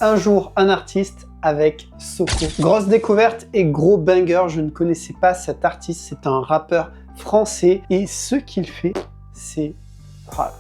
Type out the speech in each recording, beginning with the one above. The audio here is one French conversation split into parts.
Un jour, un artiste avec Soko. Grosse découverte et gros banger, je ne connaissais pas cet artiste, c'est un rappeur français et ce qu'il fait, c'est... Voilà.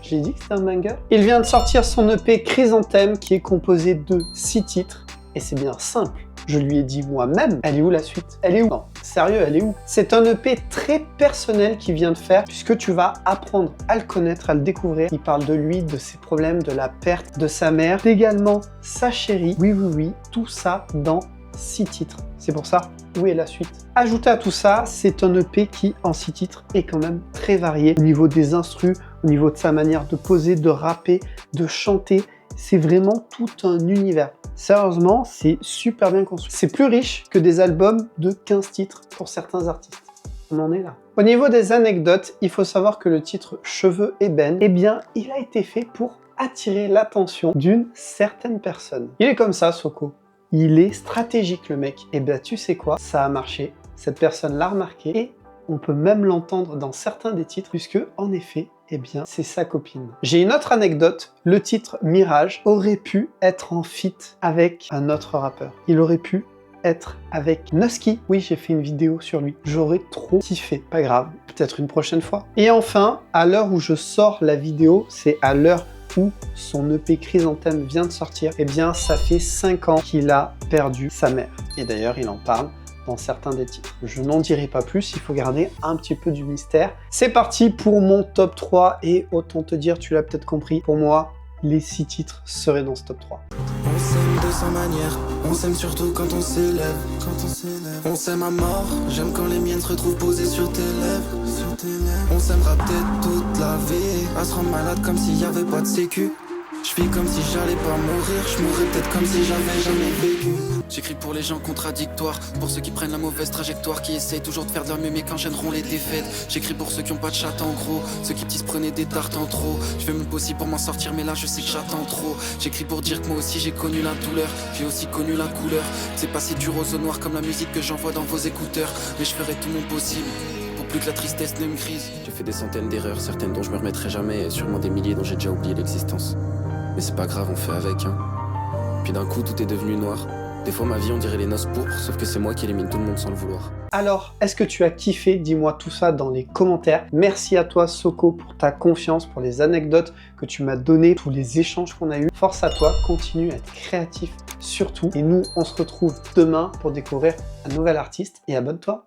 J'ai dit que c'était un banger. Il vient de sortir son EP Chrysanthème qui est composé de 6 titres et c'est bien simple. Je lui ai dit moi-même, elle est où la suite? Elle est où? Non, sérieux, elle est où? C'est un EP très personnel qu'il vient de faire puisque tu vas apprendre à le connaître, à le découvrir. Il parle de lui, de ses problèmes, de la perte de sa mère, également sa chérie. Oui, tout ça dans 6 titres. C'est pour ça, où est la suite? Ajouté à tout ça, c'est un EP qui, en 6 titres, est quand même très varié au niveau des instrus, au niveau de sa manière de poser, de rapper, de chanter. C'est vraiment tout un univers. Sérieusement, c'est super bien construit. C'est plus riche que des albums de 15 titres pour certains artistes. On en est là. Au niveau des anecdotes, il faut savoir que le titre Cheveux ébène, eh bien, il a été fait pour attirer l'attention d'une certaine personne. Il est comme ça, Soko. Il est stratégique, le mec. Et bien, tu sais quoi? Ça a marché. Cette personne l'a remarqué et on peut même l'entendre dans certains des titres puisque, en effet, eh bien, c'est sa copine. J'ai une autre anecdote. Le titre Mirage aurait pu être en feat avec un autre rappeur. Il aurait pu être avec Nusky. Oui, j'ai fait une vidéo sur lui. J'aurais trop kiffé. Pas grave, peut-être une prochaine fois. Et enfin, à l'heure où je sors la vidéo, c'est à l'heure où son EP Chrysanthème vient de sortir, eh bien, ça fait 5 ans qu'il a perdu sa mère. Et d'ailleurs, il en parle dans certains des titres. Je n'en dirai pas plus, il faut garder un petit peu du mystère. C'est parti pour mon top 3 et autant te dire, tu l'as peut-être compris, pour moi, les 6 titres seraient dans ce top 3. On s'aime de sa manière, on s'aime surtout quand on s'élève. On s'aime à mort, j'aime quand les miennes se retrouvent posées sur tes lèvres. On s'aimera peut-être toute la vie, à se rendre malade comme s'il y avait pas de sécu. Je vis comme si j'allais pas mourir, je mourrais peut-être comme si j'avais jamais vécu. J'écris pour les gens contradictoires, pour ceux qui prennent la mauvaise trajectoire, qui essayent toujours de faire de leur mieux mais qu'enchaîneront les défaites. J'écris pour ceux qui ont pas de chatte en gros, ceux qui se prenaient des tartes en trop. Je fais mon possible pour m'en sortir mais là je sais que j'attends trop. J'écris pour dire que moi aussi j'ai connu la douleur, j'ai aussi connu la couleur. C'est passé du rose au noir comme la musique que j'envoie dans vos écouteurs. Mais je ferai tout mon possible pour plus que la tristesse ne me grise. J'ai fait des centaines d'erreurs, certaines dont je me remettrai jamais, et sûrement des milliers dont j'ai déjà oublié l'existence. Mais c'est pas grave, on fait avec, hein. Puis d'un coup, tout est devenu noir. Des fois, ma vie, on dirait les noces pourpres, sauf que c'est moi qui élimine tout le monde sans le vouloir. Alors, est-ce que tu as kiffé? Dis-moi tout ça dans les commentaires. Merci à toi, Soko, pour ta confiance, pour les anecdotes que tu m'as données, tous les échanges qu'on a eus. Force à toi, continue à être créatif surtout. Et nous, on se retrouve demain pour découvrir un nouvel artiste. Et abonne-toi.